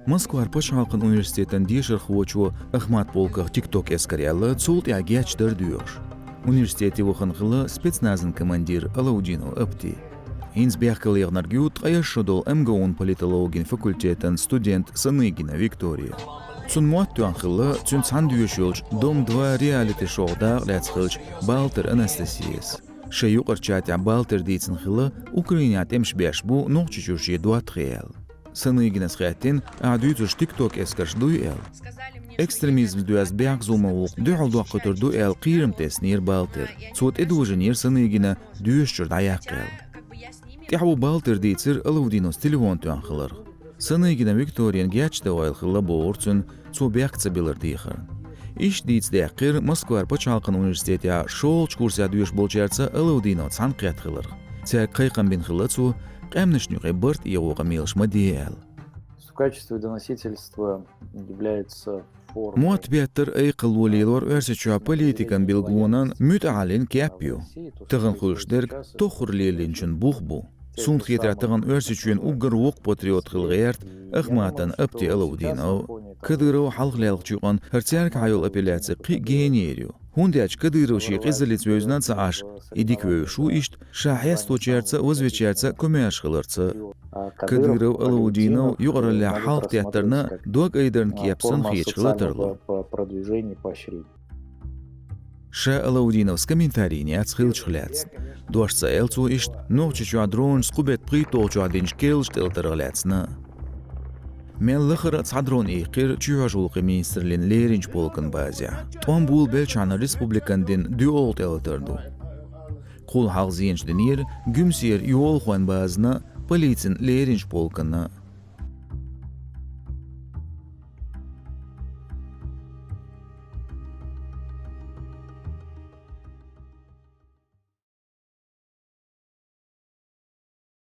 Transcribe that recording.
Moskva Arpaçalqın Universitetinden dişir xvoçu Ahmat Polkov TikTok eskaryalı çoğult ya geçdir diyor. Universiteti vuxınqılı spetsnazın komandir Alaudino Apti. Hins biyakılı yağnargiyut ayaşıdol MGU'nun politologin fakultetin student Sanıgina Viktoria. Цун муаттуан хылы цун цан дүйешілж дом 2 реалити шоғда ләцқылж Балтер Анастасиес. Шайу қырчатя Балтер дейцін хылы Украинят эмшбеш бу ноқчы жүрші дуат хиял. Саныгинас хияттен адуйцуш TikTok эскарш дуэл. Экстремизм дуяз бяк зулмауқ дуалдуа қытыр дуэл қирым теснир Балтер. Цуот эдужинир Саныгина дүйешчүрд аяққел. Тяху Балтер дейцір Алаудинос телефон туан хылыр. Sanıgina Viktorian geçti o yılgıla boğursun, çoğu bekçe bilirdiğir. İş deyizdeğir Moskva Arpaçalqın Üniversiteti şol kursiya düyüş bolçersa Alaudino sanqiyat xılır. Tek qayqan bin xılı çoğu qamnışnüqe bırt iğuğa milşma deyel. В качестве доносительства является формой. Muatbiyattır ayqıl voliylar örseçua politikan bilguunan mütealin käppiu. Tığın xuluşderg toxurlelin çün buğ bu. Sun xitratığın örseçüyen uğır uq patriot xılğayart Ahmatan Apti Alaudino. Kadyrov halqlayalq çuğan hırçark hayol apellatsi qi generiyo. Hundaç Kadyrov şi qizilic öznan saaş idik şu işt şahya stoçertsa özveçertsa kömeş xılırtsa. Kadyrov Alaudino yuqarılla halq teatrına doq aydarn kiyapsın xiç xılatırlı. Ша Алаудинов с комментариями отсхил чхляц. Дошца элцу ишт, ногчичу адрон скубет притолчу адинч келш телтыргляцна. Мен лыхыра цадрон ихир чуажулқы министрлин леринч полкын базя. Он бул белчаны республикандин дюол телтырду. Кул халзинч денир, гүмсер юол хуан базна полицин леринч полкына